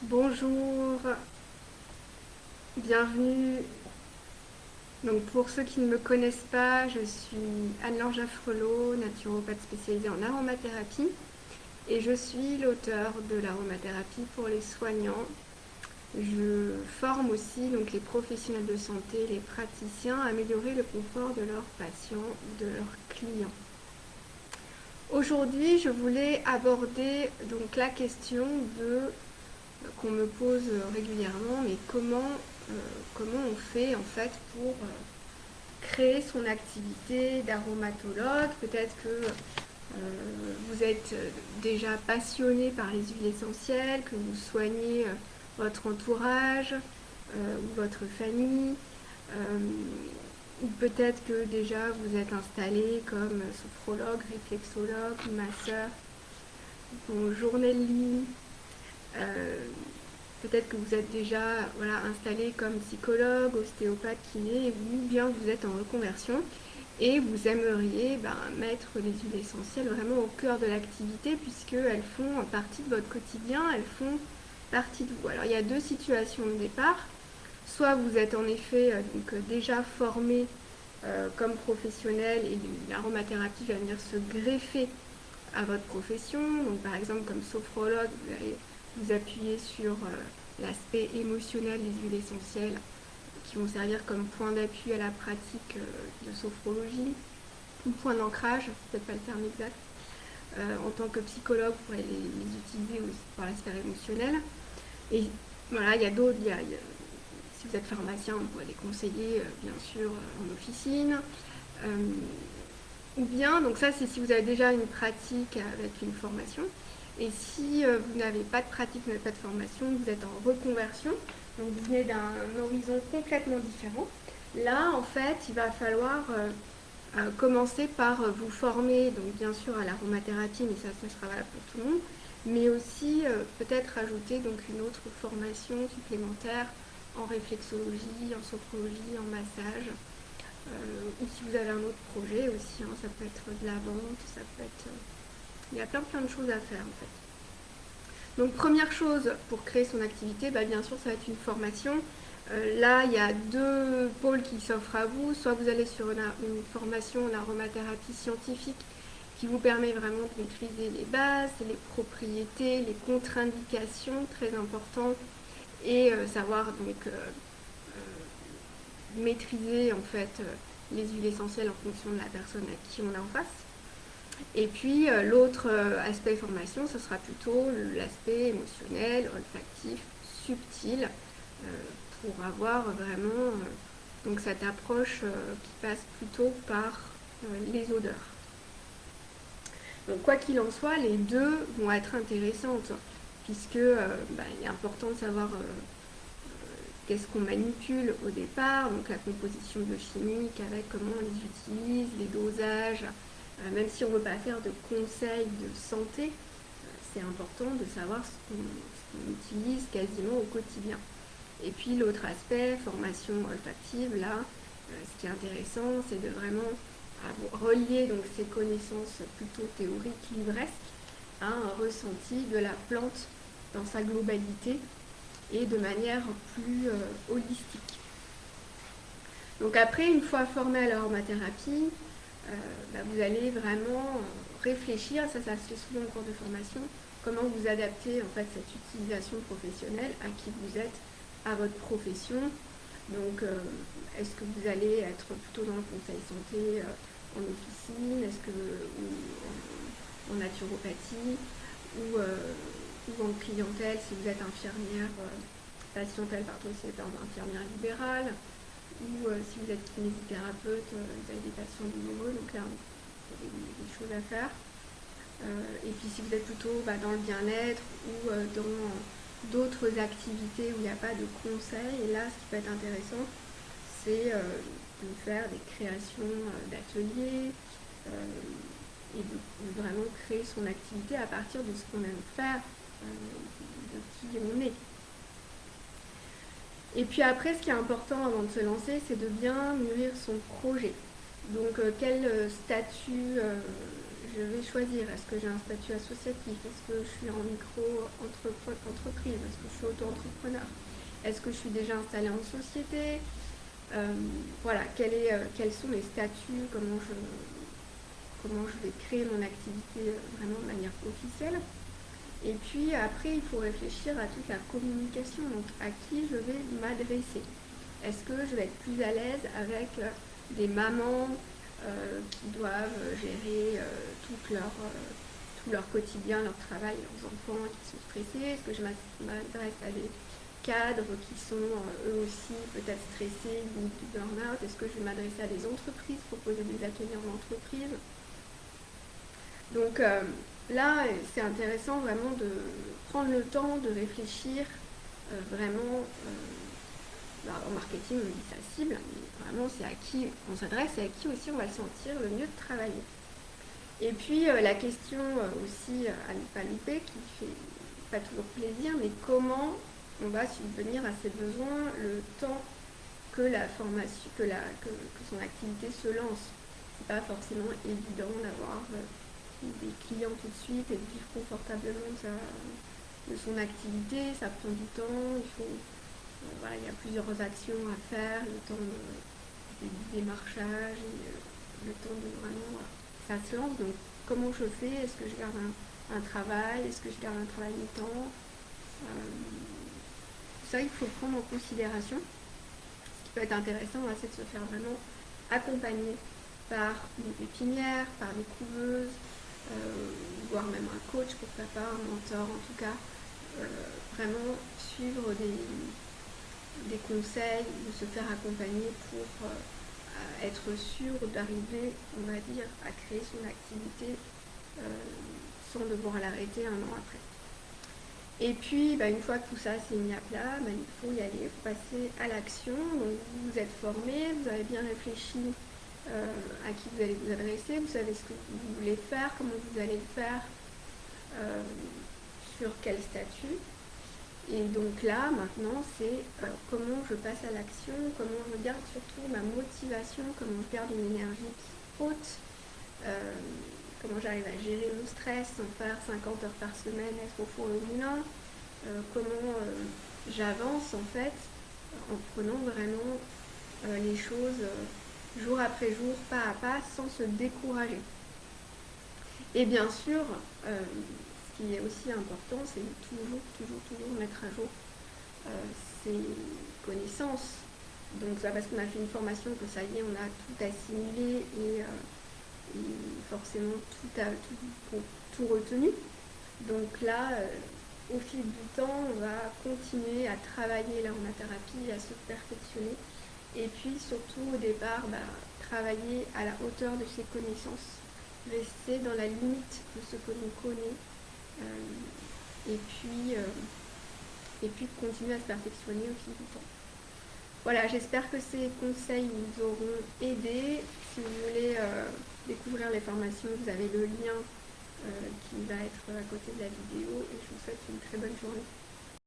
Bonjour, bienvenue. Donc pour ceux qui ne me connaissent pas, je suis Anne-Laure Jaffrelot, naturopathe spécialisée en aromathérapie et je suis l'auteur de l'aromathérapie pour les soignants. Je forme aussi donc les professionnels de santé, les praticiens à améliorer le confort de leurs patients ou de leurs clients. Aujourd'hui, je voulais aborder donc la question de qu'on me pose régulièrement, mais comment on fait en fait pour créer son activité d'aromatologue. Peut-être que vous êtes déjà passionné par les huiles essentielles, que vous soignez votre entourage ou votre famille. Euh, ou peut-être que déjà vous êtes installé comme sophrologue, réflexologue, masseur. Bonjour Nelly. Euh, Peut-être que vous êtes déjà installé comme psychologue, ostéopathe, kiné, ou bien vous êtes en reconversion et vous aimeriez mettre les huiles essentielles vraiment au cœur de l'activité puisqu'elles font partie de votre quotidien, elles font partie de vous. Alors il y a deux situations de départ. Soit vous êtes en effet déjà formé comme professionnel et l'aromathérapie va venir se greffer à votre profession. Donc par exemple comme sophrologue, vous allez vous appuyer sur l'aspect émotionnel des huiles essentielles qui vont servir comme point d'appui à la pratique de sophrologie ou point d'ancrage, c'est peut-être pas le terme exact. En tant que psychologue, vous pourrez les utiliser aussi par l'aspect émotionnel. Et voilà, il y a d'autres, si vous êtes pharmacien, on pourrait les conseiller bien sûr en officine. Euh, ou bien, donc ça c'est si vous avez déjà une pratique avec une formation. Et si vous n'avez pas de pratique, vous n'avez pas de formation, vous êtes en reconversion, donc vous venez d'un horizon complètement différent. Là, en fait, il va falloir commencer par vous former, donc bien sûr à l'aromathérapie, mais ça sera valable pour tout le monde, mais aussi peut-être ajouter donc une autre formation supplémentaire en réflexologie, en sophrologie, en massage, ou si vous avez un autre projet aussi, hein, ça peut être de la vente, ça peut être... il y a plein de choses à faire en fait. Donc première chose pour créer son activité, bien sûr ça va être une formation. Là il y a deux pôles qui s'offrent à vous, soit vous allez sur une formation en aromathérapie scientifique qui vous permet vraiment de maîtriser les bases, les propriétés, les contre-indications, très important, et savoir donc maîtriser en fait les huiles essentielles en fonction de la personne à qui on est en face. Et puis l'autre aspect formation, ce sera plutôt l'aspect émotionnel, olfactif, subtil, pour avoir vraiment donc cette approche qui passe plutôt par les odeurs. Donc quoi qu'il en soit, les deux vont être intéressantes puisque il est important de savoir qu'est-ce qu'on manipule au départ, donc la composition biochimique avec comment on les utilise, les dosages. Même si on ne veut pas faire de conseils de santé, c'est important de savoir ce qu'on utilise quasiment au quotidien. Et puis l'autre aspect, formation olfactive, là, ce qui est intéressant, c'est de vraiment relier donc ces connaissances plutôt théoriques, livresques, à un ressenti de la plante dans sa globalité et de manière plus holistique. Donc après, une fois formé à l'aromathérapie, vous allez vraiment réfléchir, ça se fait souvent en cours de formation, comment vous adaptez en fait cette utilisation professionnelle à qui vous êtes, à votre profession. Donc est-ce que vous allez être plutôt dans le conseil santé en officine, est-ce que ou en naturopathie ou en clientèle si vous êtes infirmière, patientèle, pardon, si vous êtes infirmière libérale, ou si vous êtes kinésithérapeute, vous avez des patients douloureux, donc là, il y a des choses à faire. Et puis si vous êtes plutôt dans le bien-être ou dans d'autres activités où il n'y a pas de conseils, et là, ce qui peut être intéressant, c'est de faire des créations d'ateliers et de vraiment créer son activité à partir de ce qu'on aime faire, de qui on est. Et puis après, ce qui est important avant de se lancer, c'est de bien mûrir son projet. Donc quel statut je vais choisir? Est-ce que j'ai un statut associatif? Est-ce que je suis en micro-entreprise? Est-ce que je suis auto-entrepreneur? Est-ce que je suis déjà installée en société? Voilà, quels sont les statuts? Comment je vais créer mon activité vraiment de manière officielle? Et puis après, il faut réfléchir à toute la communication, donc à qui je vais m'adresser. Est-ce que je vais être plus à l'aise avec des mamans qui doivent gérer tout leur quotidien, leur travail, leurs enfants qui sont stressés? Est-ce que je m'adresse à des cadres qui sont eux aussi peut-être stressés, limite du burn-out? Est-ce que je vais m'adresser à des entreprises, proposer des ateliers en entreprise? Donc là, c'est intéressant vraiment de prendre le temps de réfléchir vraiment. En marketing, on dit sa cible, mais vraiment c'est à qui on s'adresse et à qui aussi on va le sentir le mieux de travailler. Et puis la question aussi à ne pas louper, qui fait pas toujours plaisir, mais comment on va subvenir à ses besoins le temps que la formation, que son activité se lance. C'est pas forcément évident d'avoir des clients tout de suite et de vivre confortablement de son activité, ça prend du temps, voilà, il y a plusieurs actions à faire, le temps du démarchage, le temps de vraiment, ça se lance. Donc comment je fais? Est-ce que je garde un travail? Est-ce que je garde un travail mi-temps? Ça, il faut le prendre en considération. Ce qui peut être intéressant, c'est de se faire vraiment accompagner par une pépinière, par des couveuses, voire même un coach, pourquoi pas, un mentor en tout cas. Vraiment suivre des conseils, de se faire accompagner pour être sûr d'arriver, on va dire, à créer son activité sans devoir l'arrêter un an après. Et puis, une fois que tout ça s'est mis à plat, il faut y aller, il faut passer à l'action. Donc, vous êtes formé, vous avez bien réfléchi à qui vous allez vous adresser, vous savez ce que vous voulez faire, comment vous allez le faire, sur quel statut. Et donc là, maintenant, c'est comment je passe à l'action, comment je garde surtout ma motivation, comment je garde une énergie qui haute, comment j'arrive à gérer mon stress sans faire 50 heures par semaine, être au four et au moulin, comment j'avance en fait en prenant vraiment les choses jour après jour, pas à pas, sans se décourager. Et bien sûr, ce qui est aussi important, c'est de toujours mettre à jour ses connaissances. Donc c'est pas parce qu'on a fait une formation que ça y est, on a tout assimilé et forcément tout retenu. Donc là, au fil du temps, on va continuer à travailler l'aromathérapie, à se perfectionner. Et puis surtout au départ, travailler à la hauteur de ses connaissances, rester dans la limite de ce que l'on connaît, et puis continuer à se perfectionner au fil du temps. Voilà, j'espère que ces conseils vous auront aidé. Si vous voulez découvrir les formations, vous avez le lien qui va être à côté de la vidéo, et je vous souhaite une très bonne journée.